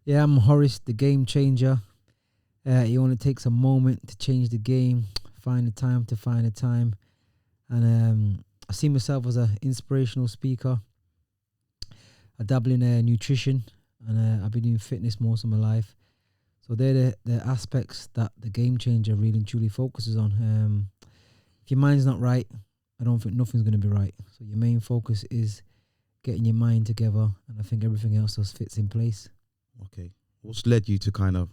Yeah, I'm Horace, the game changer. It only takes a moment to change the game. Find the time to find the time. And I see myself as an inspirational speaker. I dabble in nutrition, and I've been doing fitness most of my life. So they're the aspects that the game changer really and truly focuses on. If your mind's not right, I don't think nothing's going to be right. So your main focus is getting your mind together, and I think everything else just fits in place. Okay. What's led you to kind of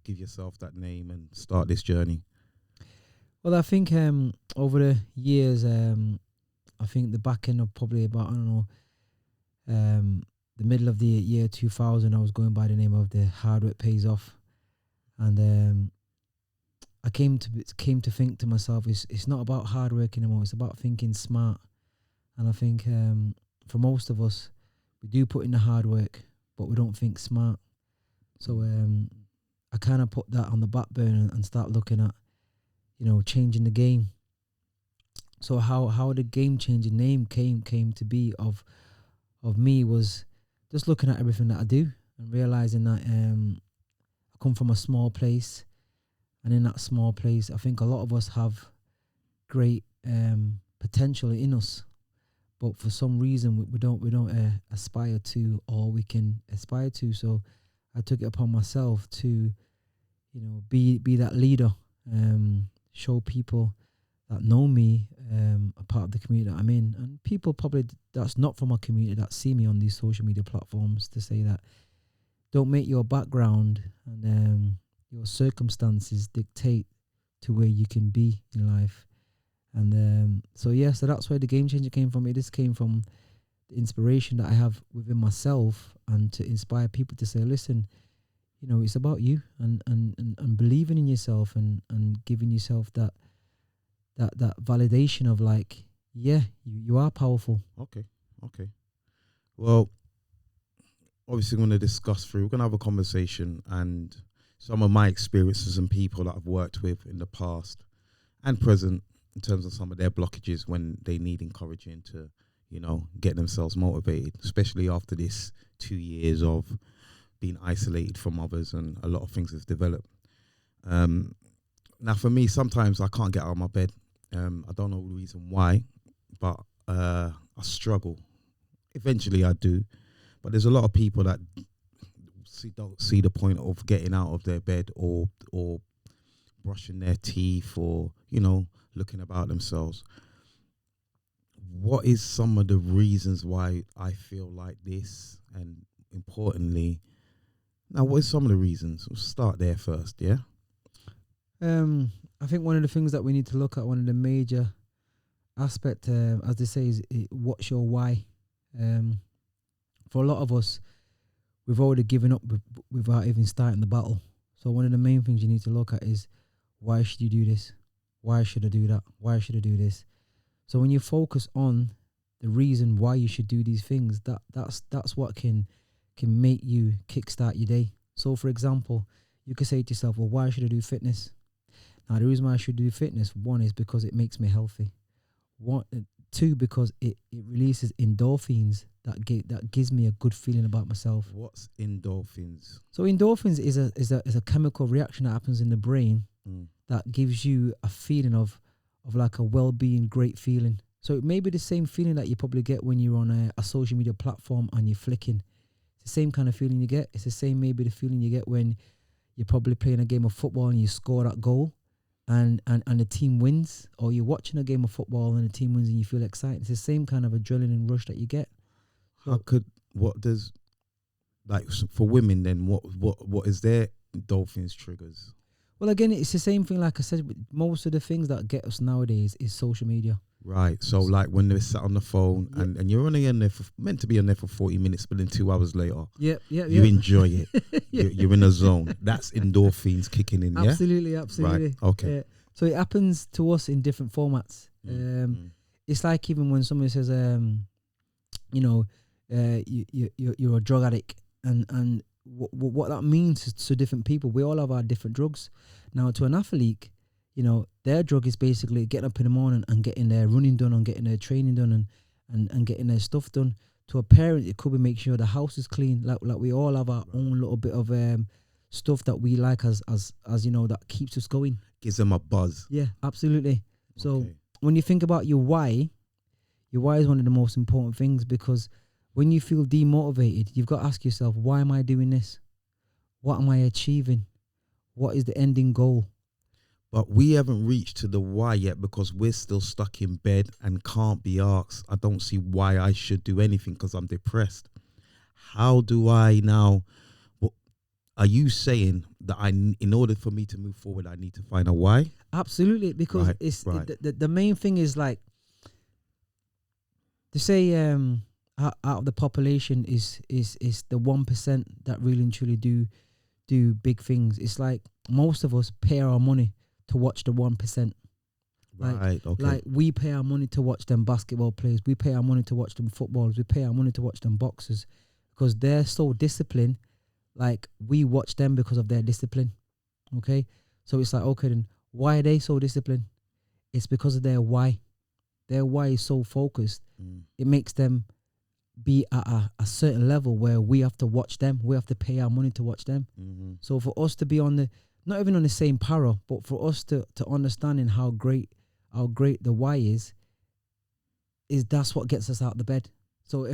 give yourself that name and start this journey? Well, I think over the years, I think the back end of probably about, I don't know, the middle of the year 2000, I was going by the name of the hard work pays off. And I came to think to myself, it's not about hard work anymore, it's about thinking smart. And I think for most of us, we do put in the hard work, but we don't think smart. So I kind of put that on the back burner and start looking at, changing the game. So how the game changing name came to be of me was just looking at everything that I do and realizing that I come from a small place, and in that small place, I think a lot of us have great potential in us, but for some reason we don't aspire to, or we can aspire to. So I took it upon myself to, be that leader, show people that know me, a part of the community that I'm in, and people probably that's not from our community that see me on these social media platforms, to say that don't make your background and your circumstances dictate to where you can be in life. And so that's where the game changer came from. It just came from the inspiration that I have within myself, and to inspire people to say, listen, it's about you, and believing in yourself, and giving yourself that validation of like, you are powerful. Okay. Well, obviously we're going to discuss through, we're going to have a conversation and some of my experiences and people that I've worked with in the past and present, in terms of some of their blockages when they need encouraging to, get themselves motivated, especially after this 2 years of being isolated from others and a lot of things have developed. Now for me, sometimes I can't get out of my bed. I don't know the reason why, but I struggle. Eventually I do, but there's a lot of people that don't see the point of getting out of their bed or brushing their teeth or, looking about themselves. What is some of the reasons why I feel like this? And importantly, now what is some of the reasons? We'll start there first, yeah? I think one of the things that we need to look at, one of the major aspect, as they say, is what's your why. For a lot of us, we've already given up without even starting the battle. So one of the main things you need to look at is, why should you do this? Why should I do that? Why should I do this? So when you focus on the reason why you should do these things, that's what can make you kickstart your day. So for example, you could say to yourself, well, why should I do fitness? Now, the reason why I should do fitness, one, is because it makes me healthy. Two, because it releases endorphins that gives me a good feeling about myself. What's endorphins? So endorphins is a chemical reaction that happens in the brain that gives you a feeling of like a well-being, great feeling. So it may be the same feeling that you probably get when you're on a social media platform and you're flicking. It's the same kind of feeling you get. It's the same maybe the feeling you get when you're probably playing a game of football and you score that goal and the team wins, or you're watching a game of football and the team wins and you feel excited. It's the same kind of adrenaline rush that you get. So for women then, what is their endorphins triggers? Well, again, it's the same thing. Like I said, most of the things that get us nowadays is social media. Right. So like when they're sat on the phone and you're only in there meant to be on there for 40 minutes, but then 2 hours later, you enjoy it. You're in a zone. That's endorphins kicking in. Absolutely. Right. Okay. So it happens to us in different formats. It's like even when somebody says, you're a drug addict, and what that means to different people. We all have our different drugs. Now, to an athlete, their drug is basically getting up in the morning and getting their running done and getting their training done and getting their stuff done. To a parent, it could be make sure the house is clean. Like we all have our own little bit of stuff that we like as you know, that keeps us going. Gives them a buzz. Yeah, absolutely. So Okay. when you think about your why is one of the most important things, because when you feel demotivated, you've got to ask yourself, why am I doing this? What am I achieving? What is the ending goal? But we haven't reached to the why yet, because we're still stuck in bed and can't be asked. I don't see why I should do anything because I'm depressed. How do I now? What are you saying that in order for me to move forward, I need to find a why? Absolutely, because the main thing is, like, to say out of the population is the 1% that really and truly do big things. It's like most of us pay our money to watch the 1%. Right. Okay. Like we pay our money to watch them basketball players. We pay our money to watch them footballers. We pay our money to watch them boxers, because they're so disciplined. Like, we watch them because of their discipline. Okay, so it's like, okay, then why are they so disciplined? It's because of their why. Their why is so focused. It makes them be at a certain level where we have to watch them. We have to pay our money to watch them. So for us to be on the, not even on the same para, but for us to understanding how great the why is that's what gets us out of the bed. So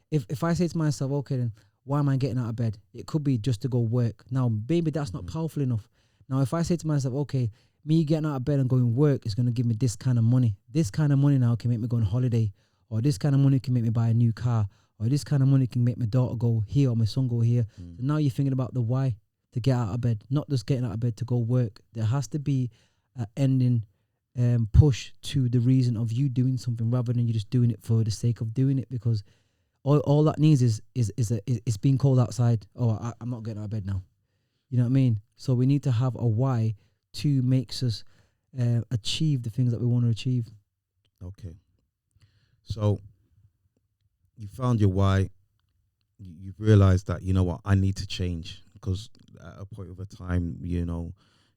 if I say to myself, okay, then why am I getting out of bed? It could be just to go work. Now, maybe that's not powerful enough. Now, if I say to myself, okay, me getting out of bed and going work is going to give me this kind of money. This kind of money now can make me go on holiday, or this kind of money can make me buy a new car, or this kind of money can make my daughter go here or my son go here. So now you're thinking about the why to get out of bed, not just getting out of bed to go work. There has to be an ending push to the reason of you doing something, rather than you just doing it for the sake of doing it, because all that needs is it's being cold outside. Oh, I'm not getting out of bed now. You know what I mean? So we need to have a why to makes us achieve the things that we want to achieve. Okay. So you found your why. You've realized that, you know what, I need to change, because at a point of a time, you know,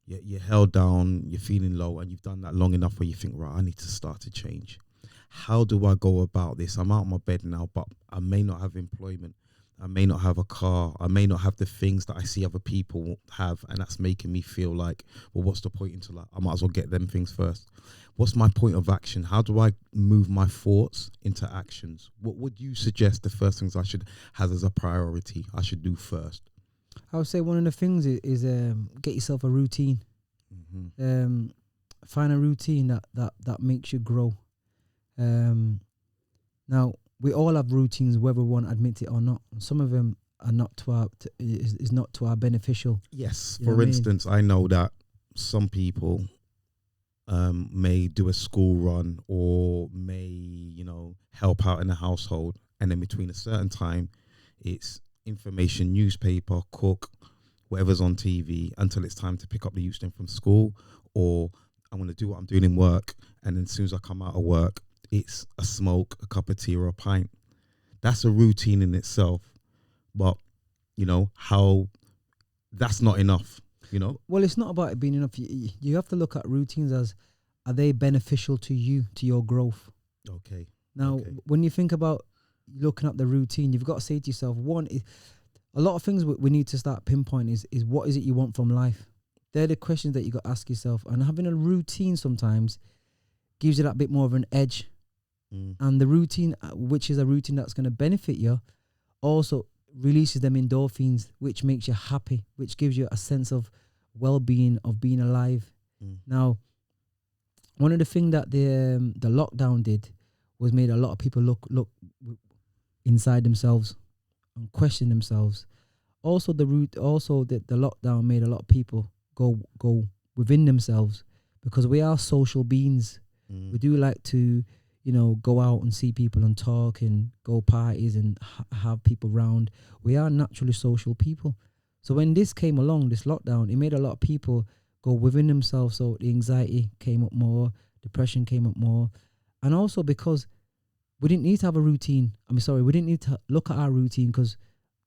you're held down, you're feeling low, and you've done that long enough where you think, right, I need to start to change. How do I go about this? I'm out of my bed now, but I may not have employment. I may not have a car. I may not have the things that I see other people have, and that's making me feel like, well, what's the point until I might as well get them things first? What's my point of action? How do I move my thoughts into actions? What would you suggest the first things I should have as a priority I should do first? I would say one of the things is get yourself a routine. Find a routine that makes you grow. Now, we all have routines, whether we want to admit it or not. Some of them are not is not to our beneficial. Yes. You know For instance, I know that some people may do a school run, or may, you know, help out in the household, and then between a certain time, it's information, newspaper, cook, whatever's on TV, until it's time to pick up the youth from school, or I'm going to do what I'm doing in work, and then as soon as I come out of work, it's a smoke, a cup of tea, or a pint. That's a routine in itself, but you know how that's not enough. You know. Well, it's not about it being enough. You have to look at routines as, are they beneficial to you, to your growth? Okay. Now, when you think about looking at the routine, you've got to say to yourself, one, a lot of things we need to start pinpointing is what is it you want from life? They're the questions that you got to ask yourself. And having a routine sometimes gives you that bit more of an edge. And the routine, which is a routine that's going to benefit you, also releases them endorphins, which makes you happy, which gives you a sense of well-being, of being alive. Now, one of the things that the lockdown did was made a lot of people look inside themselves and question themselves. Also, the lockdown made a lot of people go within themselves, because we are social beings. We do like to, you know, go out and see people and talk and go parties and have people round. We are naturally social people. So when this came along, this lockdown, it made a lot of people go within themselves. So the anxiety came up more, depression came up more. And also because we didn't need to have a routine. we didn't need to look at our routine, because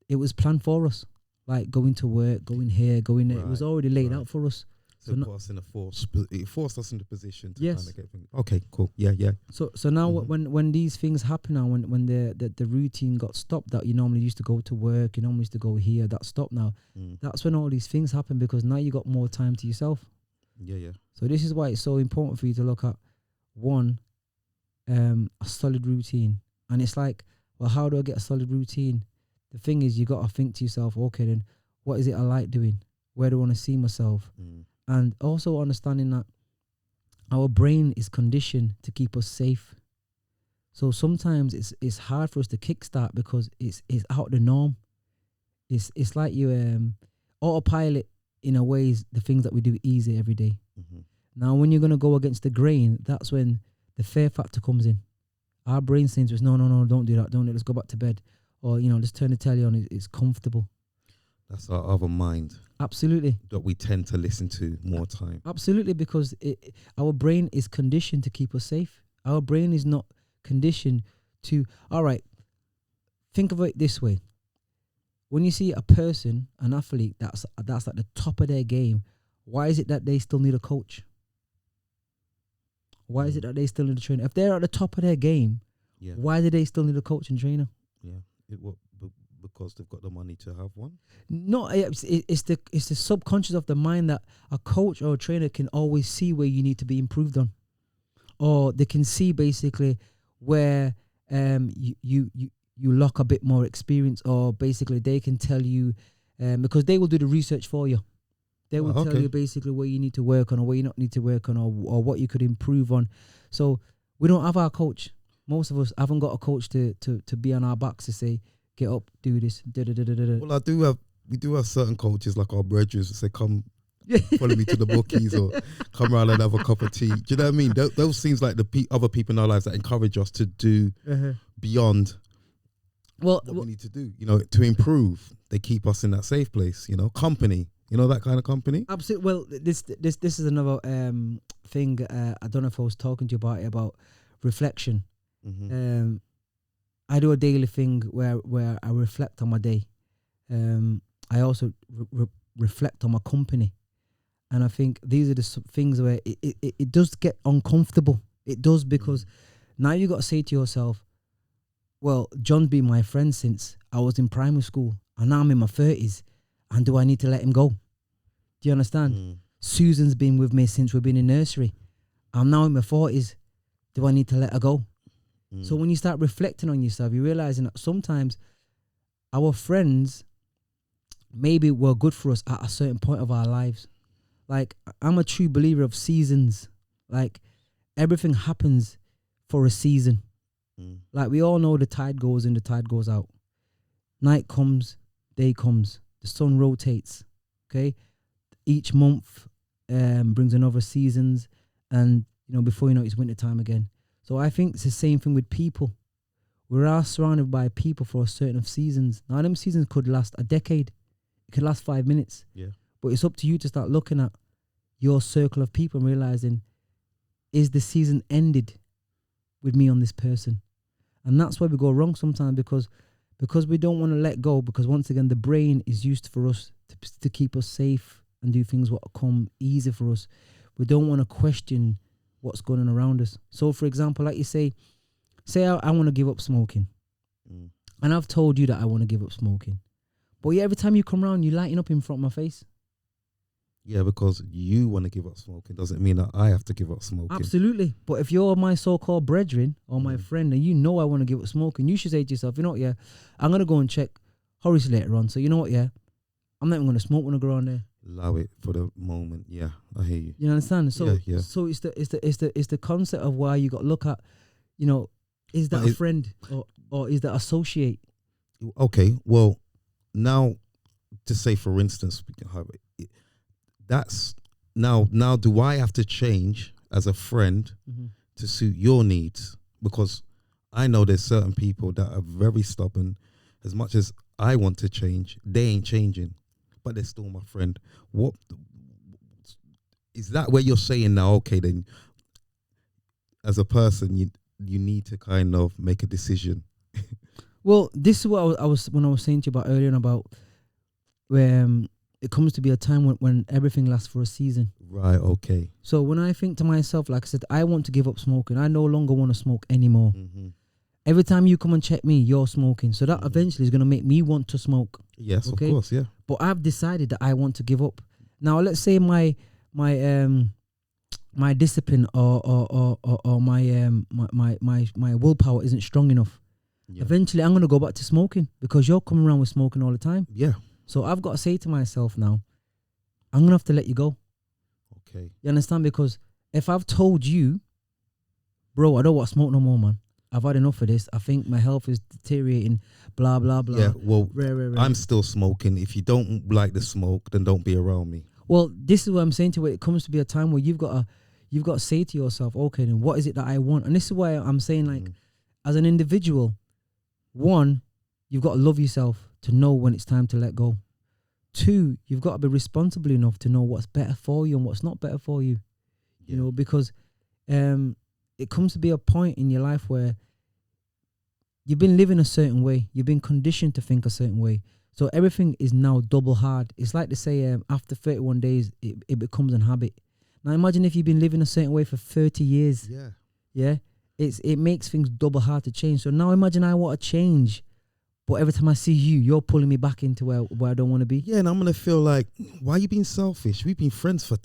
it was planned for us. Like going to work, going here, going there. It was already laid out for us. So put us in a it forced us in the position to Yes. kind of get things. Okay, cool. Yeah, yeah. So now Mhm. when these things happen now, when the routine got stopped, that you normally used to go to work, you normally used to go here, that stopped now. Mm. That's when all these things happen, because now you got more time to yourself. Yeah, yeah. So this is why it's so important for you to look at one, a solid routine. And it's like, well, how do I get a solid routine? The thing is, you got to think to yourself, okay, then what is it I like doing? Where do I want to see myself? Mm. And also understanding that our brain is conditioned to keep us safe. So sometimes it's hard for us to kickstart because it's out the norm. It's like you autopilot in a ways the things that we do easy every day. Mhm. Now when you're gonna go against the grain, that's when the fear factor comes in. Our brain saying to us, no, don't do that, don't do it, let's go back to bed. Or, let's turn the telly on, it's comfortable. That's our other mind Absolutely. that we tend to listen to more time. Absolutely, because our brain is conditioned to keep us safe. Our brain is not conditioned to, all right, think of it this way. When you see a person, an athlete, that's at the top of their game, why is it that they still need a coach? Why is it that they still need a trainer? If they're at the top of their game, Yeah, why do they still need a coach and trainer? yeah. Because they've got the money to have one. No, it's the subconscious of the mind that a coach or a trainer can always see where you need to be improved on, or they can see basically where you lock a bit more experience, or basically they can tell you, because they will do the research for you. They will tell Okay. you basically where you need to work on, or where you not need to work on, or what you could improve on. So we don't have our coach. Most of us haven't got a coach to be on our backs to say, get up, do this, da da da da da. Well, we do have certain coaches like our brethren who say, come follow me to the bookies or come around and have a cup of tea. Do you know what I mean? Those seems like the other people in our lives that encourage us to do beyond Well, what we need to do, to improve. They keep us in that safe place, company, that kind of company. absolutely. Well, this is another thing. I don't know if I was talking to you about it, about reflection. Mm-hmm. I do a daily thing where I reflect on my day. I also reflect on my company, and I think these are the things where it does get uncomfortable. It does, because now you got to say to yourself, well, John's been my friend since I was in primary school, and now I'm in my 30s, and do I need to let him go? Do you understand? Mm. Susan's been with me since we've been in nursery. I'm now in my 40s. Do I need to let her go? So when you start reflecting on yourself, you're realizing that sometimes our friends maybe were good for us at a certain point of our lives. Like, I'm a true believer of seasons. Like, everything happens for a season. Like, we all know the tide goes in, the tide goes out. Night comes, day comes. The sun rotates. Okay? Each month brings another seasons. And, before you know it, it's winter time again. So I think it's the same thing with people. We're all surrounded by people for a certain of seasons. Now, them seasons could last a decade. It could last 5 minutes. Yeah. But it's up to you to start looking at your circle of people and realizing, is the season ended with me on this person? And that's where we go wrong sometimes, because we don't want to let go, because once again, the brain is used for us to keep us safe and do things what come easy for us. We don't want to question what's going on around us. So, for example, like you say I want to give up smoking. And I've told you that I want to give up smoking. But yeah, every time you come around, you lighting up in front of my face. Yeah, because you want to give up smoking doesn't mean that I have to give up smoking. Absolutely. But if you're my so-called brethren or my friend, and I want to give up smoking, you should say to yourself, you know what, yeah, I'm going to go and check Horace later on. So you know what, yeah, I'm not even going to smoke when I go around there. Allow it for the moment. Yeah, I hear you. You understand? So yeah. So it's the concept of why you got to look at, is that a friend or is that associate? Okay, well, now to say, for instance, that's now do I have to change as a friend to suit your needs? Because I know there's certain people that are very stubborn. As much as I want to change, they ain't changing, but they're still my friend. What is that where you're saying now, okay, then as a person you need to kind of make a decision? Well, this is what I was when I was saying to you about earlier about it comes to be a time when everything lasts for a season. Right. Okay. So when I think to myself, like I said, I want to give up smoking. I no longer want to smoke anymore. Mm-hmm. Every time you come and check me, you're smoking. So that eventually is going to make me want to smoke. Yes, Okay? of course. Yeah. But I've decided that I want to give up. Now, let's say my discipline or my willpower isn't strong enough. Yeah. Eventually, I'm going to go back to smoking because you're coming around with smoking all the time. Yeah. So I've got to say to myself now, I'm going to have to let you go. Okay. You understand? Because if I've told you, bro, I don't want to smoke no more, man. I've had enough of this. I think my health is deteriorating, blah, blah, blah. Yeah, well, Rare. I'm still smoking. If you don't like the smoke, then don't be around me. Well, this is what I'm saying to you. It comes to be a time where you've got to say to yourself, okay, then what is it that I want? And this is why I'm saying, like, as an individual, one, you've got to love yourself to know when it's time to let go. Two, you've got to be responsible enough to know what's better for you and what's not better for you. Yeah. You know, because it comes to be a point in your life where you've been living a certain way. You've been conditioned to think a certain way. So everything is now double hard. It's like they say, after 31 days, it becomes a habit. Now imagine if you've been living a certain way for 30 years. Yeah. Yeah. It makes things double hard to change. So now imagine I want to change, but every time I see you, you're pulling me back into where I don't want to be. Yeah, and I'm going to feel like, why are you being selfish? We've been friends for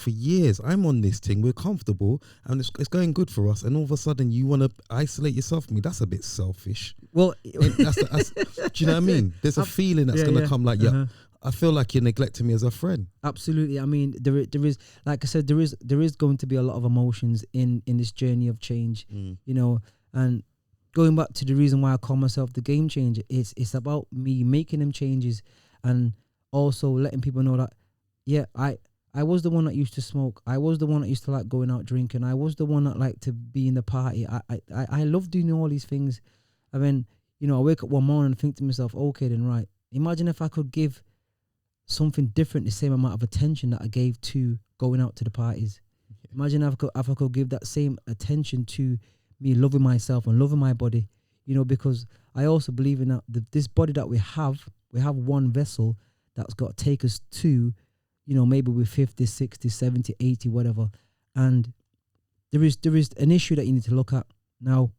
years. I'm on this thing. We're comfortable and it's going good for us. And all of a sudden you want to isolate yourself from me. That's a bit selfish. Well, do you know what I mean? There's a feeling that's going to come like, I feel like you're neglecting me as a friend. Absolutely. I mean, there is, like I said, there is going to be a lot of emotions in this journey of change, you know, and going back to the reason why I call myself the game changer, it's about me making them changes and also letting people know that, yeah, I was the one that used to smoke. I was the one that used to like going out drinking. I was the one that liked to be in the party. I love doing all these things. I mean, you know, I wake up one morning and think to myself, okay, then right, imagine if I could give something different, the same amount of attention that I gave to going out to the parties. Imagine if I could give that same attention to me loving myself and loving my body, you know, because I also believe in that this body that we have one vessel that's got to take us to, you know, maybe we're 50, 60, 70, 80, whatever. And there is an issue that you need to look at. Now,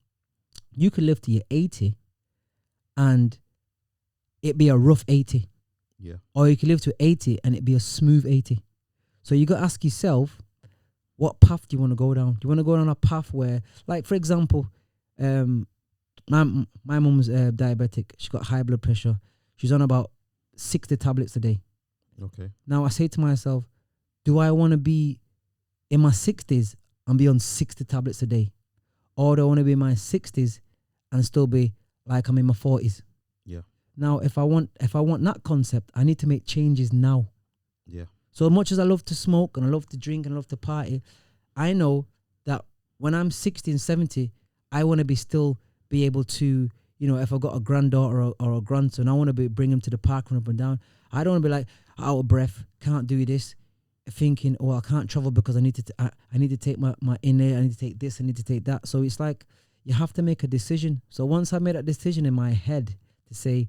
you could live to your 80 and it be a rough 80. Yeah. Or you can live to 80 and it be a smooth 80. So you got to ask yourself, what path do you want to go down? Do you want to go down a path where, like, for example, my mum's diabetic. She's got high blood pressure. She's on about 60 tablets a day. Okay. Now I say to myself, do I want to be in my 60s and be on 60 tablets a day? Or do I want to be in my 60s and still be like I'm in my 40s? Yeah. Now, if I want that concept, I need to make changes now. Yeah. So much as I love to smoke and I love to drink and I love to party, I know that when I'm 60 and 70, I want to be able to, you know, if I got a granddaughter or a grandson, I want to bring them to the park and up and down. I don't want to be like out of breath, can't do this, thinking, oh, I can't travel because I need to take my inner, I need to take this, I need to take that. So it's like you have to make a decision. So once I made that decision in my head to say,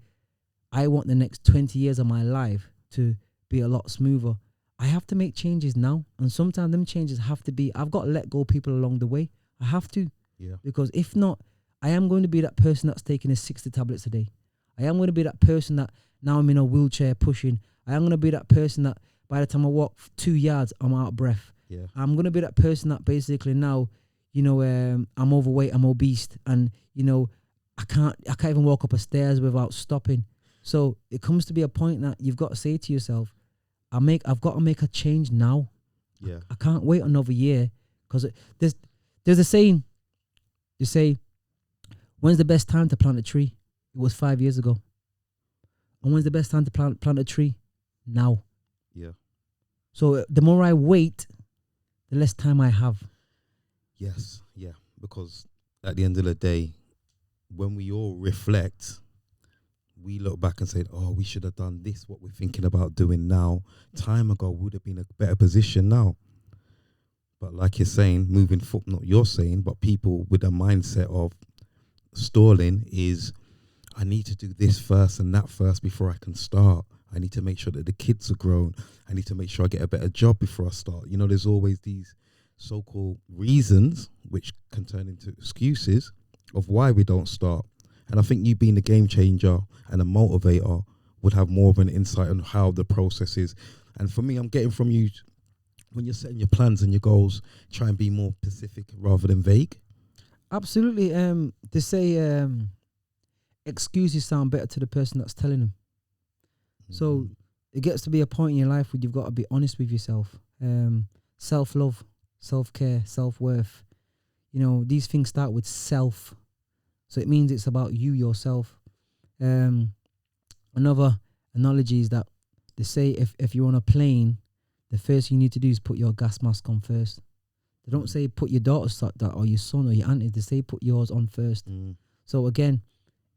I want the next 20 years of my life to be a lot smoother, I have to make changes now. And sometimes them changes have to be, I've got to let go of people along the way. I have to. Yeah. Because if not, I am going to be that person that's taking his 60 tablets a day. I am going to be that person that now I'm in a wheelchair pushing. I am going to be that person that by the time I walk 2 yards, I'm out of breath. Yeah. I'm going to be that person that basically now, you know, I'm overweight, I'm obese, and, you know, I can't even walk up a stairs without stopping. So it comes to be a point that you've got to say to yourself, I've got to make a change now. Yeah. I can't wait another year, because there's a saying. You say, when's the best time to plant a tree? It was 5 years ago. And when's the best time to plant a tree? Now. Yeah. So the more I wait, the less time I have. Yes. Yeah. Because at the end of the day, when we all reflect, we look back and say, oh, we should have done this, what we're thinking about doing now. Time ago would have been a better position now. But like you're saying, moving forward, not you're saying, but people with a mindset of stalling is, I need to do this first and that first before I can start. I need to make sure that the kids are grown. I need to make sure I get a better job before I start. You know, there's always these so-called reasons which can turn into excuses of why we don't start. And I think you being a game changer and a motivator would have more of an insight on how the process is. And for me, I'm getting from you, when you're setting your plans and your goals, try and be more specific rather than vague. Absolutely. They say excuses sound better to the person that's telling them. So it gets to be a point in your life where you've got to be honest with yourself. Self-love, self-care, self-worth. You know, these things start with self. So it means it's about you, yourself. Another analogy is that they say if you're on a plane, the first thing you need to do is put your gas mask on first. They don't say put your daughter's that or your son or your auntie. They say put yours on first. So again,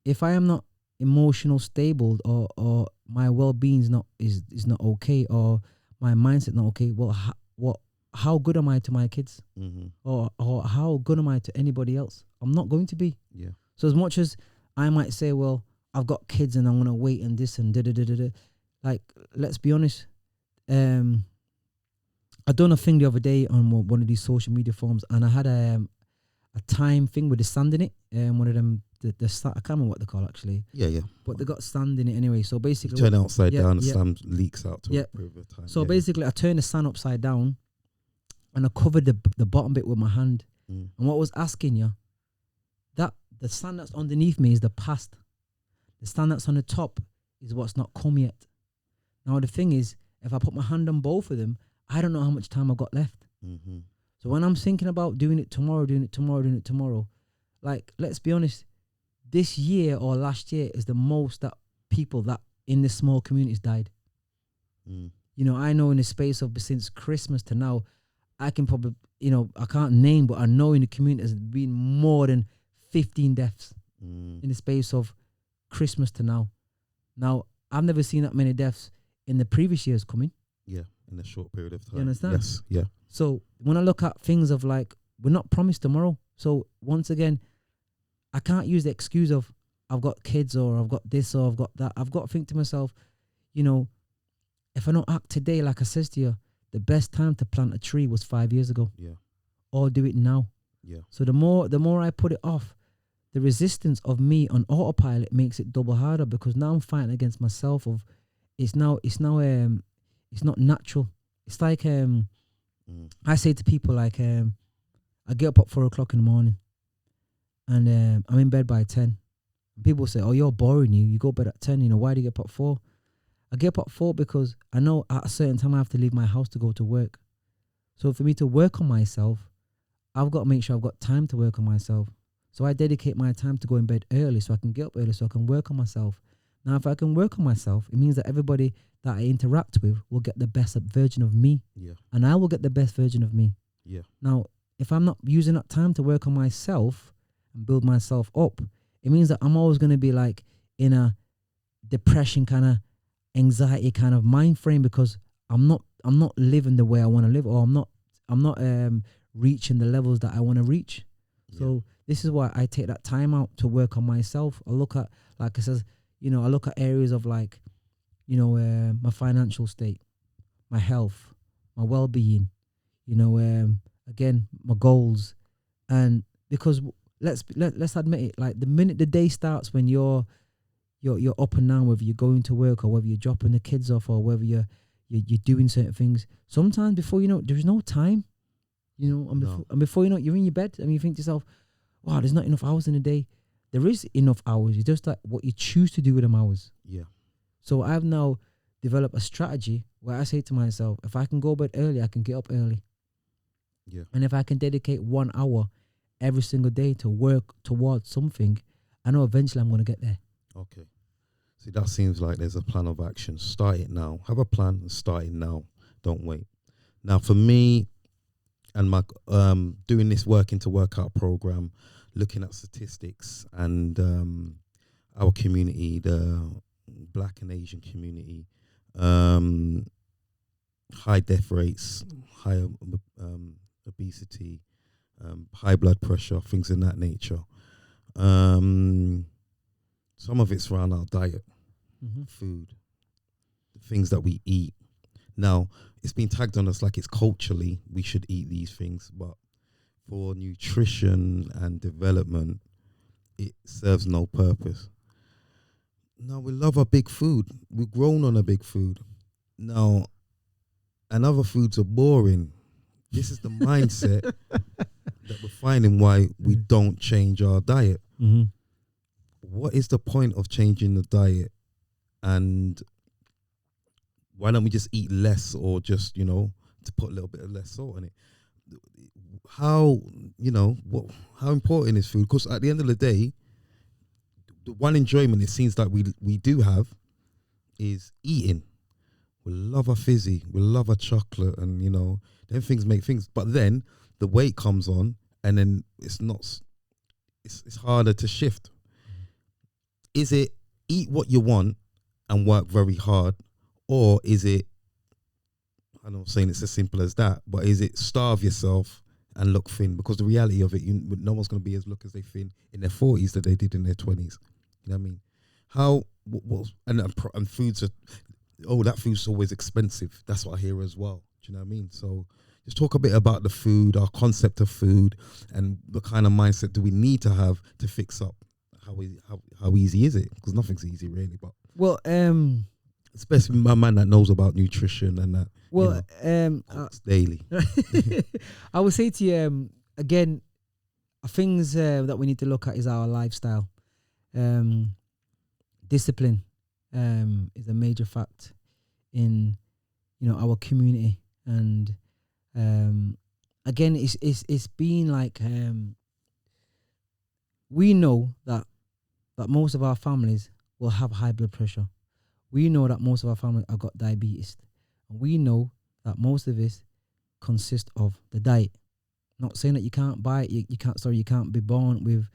if I am not emotional stable or my well-being is not okay or my mindset not okay, well, how good am I to my kids? Or how good am I to anybody else? I'm not going to be. Yeah. So as much as I might say, well, I've got kids and I'm gonna wait and this and da. Like, let's be honest. I done a thing the other day on one of these social media forums, and I had a time thing with the sand in it. One of them, I can't remember what they call actually. Yeah. But they got sand in it anyway. So basically, turn it upside down, the sand leaks out to a period of time. So basically, I turned the sand upside down, and I covered the bottom bit with my hand. And what I was asking you, that the sand that's underneath me is the past. The sand that's on the top is what's not come yet. Now the thing is, if I put my hand on both of them, I don't know how much time I've got left. So when I'm thinking about doing it tomorrow, like, let's be honest, this year or last year is the most that people that in the small communities died. You know, I know in the space of since Christmas to now, I can probably, you know, I can't name, but I know in the community there's been more than 15 deaths in the space of Christmas to now. Now, I've never seen that many deaths in the previous years coming. Yeah, in a short period of time. You understand? Yes, yeah. So when I look at things of like, we're not promised tomorrow. So once again, I can't use the excuse of I've got kids or I've got this or I've got that. I've got to think to myself, you know, if I don't act today, like I says to you, the best time to plant a tree was 5 years ago. Yeah. Or do it now. Yeah. So the more I put it off, the resistance of me on autopilot makes it double harder, because now I'm fighting against myself of it's not natural. It's like I say to people like I get up at 4 o'clock in the morning and I'm in bed by 10. And people say, oh, you're boring, you go to bed at 10, you know, why do you get up at 4? I get up at 4 because I know at a certain time I have to leave my house to go to work. So for me to work on myself, I've got to make sure I've got time to work on myself. So I dedicate my time to go in bed early so I can get up early so I can work on myself. Now, if I can work on myself, it means that everybody that I interact with will get the best version of me. Yeah. And I will get the best version of me. Yeah. Now, if I'm not using that time to work on myself and build myself up, it means that I'm always going to be like in a depression kind of anxiety kind of mind frame, because I'm not living the way I want to live, or I'm not reaching the levels that I want to reach. Yeah. So this is why I take that time out to work on myself. I look at, like I says, you know, I look at areas of like, you know, my financial state, my health, my well-being, you know, again, my goals. And because let's admit it, like the minute the day starts when you're up and down, whether you're going to work or whether you're dropping the kids off or whether you're doing certain things, sometimes before you know, there's no time, you know, and before you know, you're in your bed and you think to yourself, wow, there's not enough hours in a day. There is enough hours. It's just like what you choose to do with them hours. Yeah. So I've now developed a strategy where I say to myself, if I can go to bed early, I can get up early. Yeah. And if I can dedicate 1 hour every single day to work towards something, I know eventually I'm going to get there. Okay. See, that seems like there's a plan of action. Start it now. Have a plan and start it now. Don't wait. Now, for me and my doing this working to workout program, looking at statistics and our community, the Black and Asian community, high death rates, high obesity, high blood pressure, things in that nature. Some of it's around our diet, food. things that we eat. Now, it's been tagged on us like it's culturally we should eat these things, but for nutrition and development, it serves no purpose. Now, we love our big food. We've grown on a big food. Now, and other foods are boring. This is the mindset that we're finding why we don't change our diet. Mm-hmm. What is the point of changing the diet? And why don't we just eat less, or just, to put a little bit of less salt in it? How, how important is food? Because at the end of the day, the one enjoyment it seems like we do have is eating. We love our fizzy, we love our chocolate, and then things make things. But then the weight comes on, and then it's harder to shift. Is it eat what you want and work very hard, or is it, I'm not saying it's as simple as that, but is it starve yourself and look thin? Because the reality of it, no one's going to be as look as they thin in their 40s that they did in their 20s. You know what I mean? How and foods are, that food's always expensive. That's what I hear as well. Do you know what I mean? So just talk a bit about the food, our concept of food, and the kind of mindset do we need to have to fix up. How easy is it? Because nothing's easy really, but especially my man that knows about nutrition and that. Cooks daily. I would say to you again, things that we need to look at is our lifestyle. Discipline is a major fact in our community, and again, it's been like we know that most of our families will have high blood pressure. We know that most of our families have got diabetes. We know that most of this consists of the diet. Not saying that you can't buy it, you can't be born with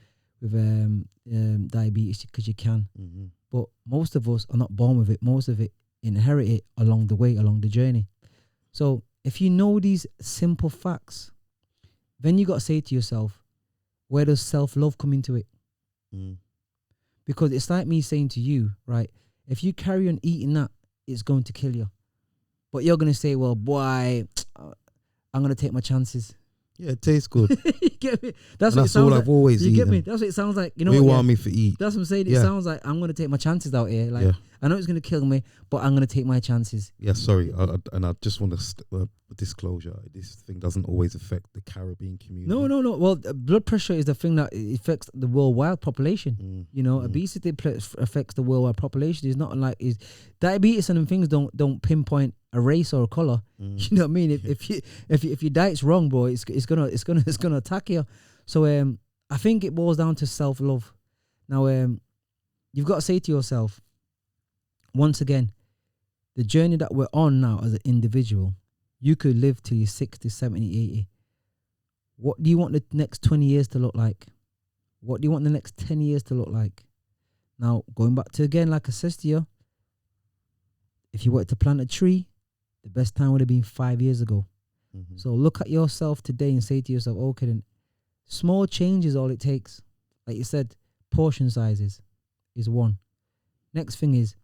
diabetes, because you can. Mm-hmm. But most of us are not born with it. Most of it inherit it along the way, along the journey. So if you know these simple facts, then you got to say to yourself, where does self-love come into it? Mm. Because it's like me saying to you, right, if you carry on eating that, it's going to kill you. But you're going to say, well, boy, I'm going to take my chances. Yeah, it tastes good. You get me? That's all I've always eaten. You get me? That's what it sounds like. You know what you want me to eat? That's what I'm saying. It sounds like I'm going to take my chances out here. Like, I know it's going to kill me, but I'm going to take my chances. Yeah, sorry. And I just want to disclosure. This thing doesn't always affect the Caribbean community. No. Well, blood pressure is the thing that affects the worldwide population. Obesity affects the worldwide population. It's not like diabetes and things don't pinpoint a race or a color. You know what I mean? If your diet's wrong, bro, it's gonna attack you. So I think it boils down to self-love. Now you've got to say to yourself, once again, the journey that we're on now as an individual, you could live till you're 60, 70, 80. What do you want the next 20 years to look like? What do you want the next 10 years to look like? Now, going back to again, like I said to you, if you were to plant a tree, the best time would have been 5 years ago. Mm-hmm. So look at yourself today and say to yourself, okay, then small change is all it takes. Like you said, portion sizes is one. Next thing is,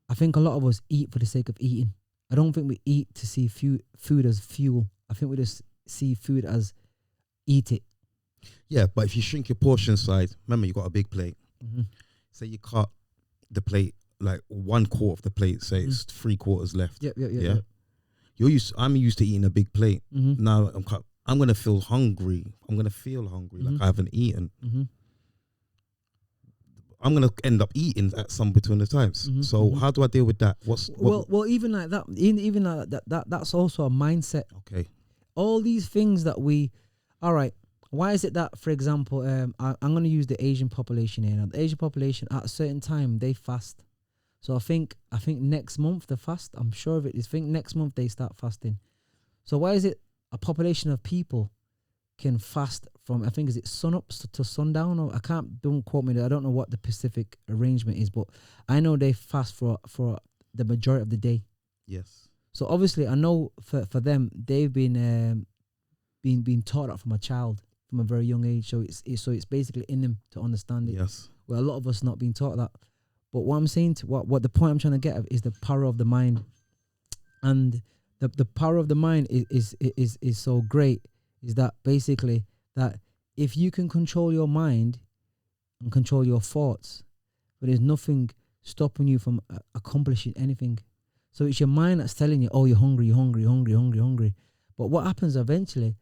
I think a lot of us eat for the sake of eating. I don't think we eat to see food as fuel. I think we just see food as eat it. Yeah, but if you shrink your portion size, remember you got a big plate. Mm-hmm. Say you cut the plate like 1/4 of the plate. Say it's 3/4 left. Yeah. I'm used to eating a big plate. Mm-hmm. Now I'm gonna feel hungry. I'm gonna feel hungry like I haven't eaten. Mm-hmm. I'm gonna end up eating at some between the times. Mm-hmm. So how do I deal with that? Well, even like that, even like that's also a mindset. Okay. All these things that all right. Why is it that, for example, I'm going to use the Asian population here. Now, the Asian population at a certain time they fast. So I think next month they fast. I'm sure of it. I think next month they start fasting. So why is it a population of people can fast from, I think, is it sun up to sundown? Or don't quote me. I don't know what the Pacific arrangement is, but I know they fast for the majority of the day. Yes. So obviously, I know for them, they've been taught that from a child, from a very young age. So it's basically in them to understand it. Yes. Well, a lot of us not being taught that. But what I'm saying to what the point I'm trying to get at is the power of the mind, and the power of the mind is so great. Is that basically that if you can control your mind and control your thoughts, but there's nothing stopping you from accomplishing anything. So it's your mind that's telling you, oh, you're hungry, you're hungry, you're hungry, you're hungry, you're hungry. But what happens eventually,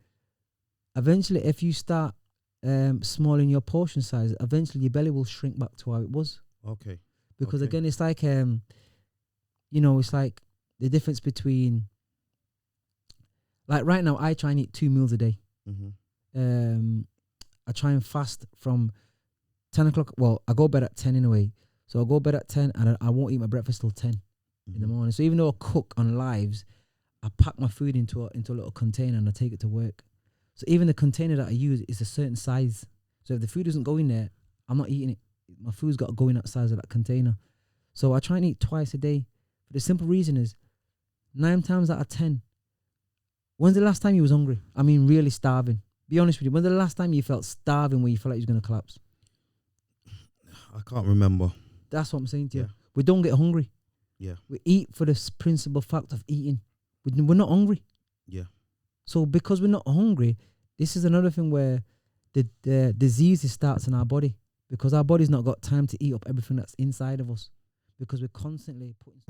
if you start small in your portion size, eventually your belly will shrink back to how it was. Okay. Because again, it's like, it's like the difference between, like right now, I try and eat 2 meals a day. Mm-hmm. I try and fast from 10 o'clock. Well, I go bed at 10 in a way. So I'll go bed at 10 and I won't eat my breakfast till 10 in the morning. So even though I cook on lives, I pack my food into a little container and I take it to work. So even the container that I use is a certain size. So if the food doesn't go in there, I'm not eating it. My food's got to go in that size of that container. So I try and eat twice a day. But the simple reason is 9 times out of 10, when's the last time you was hungry? I mean, really starving. Be honest with you. When's the last time you felt starving where you felt like you was going to collapse? I can't remember. That's what I'm saying to you. Yeah. We don't get hungry. Yeah. We eat for the principal fact of eating. We're not hungry. Yeah. So because we're not hungry, this is another thing where the disease starts in our body, because our body's not got time to eat up everything that's inside of us, because we're constantly putting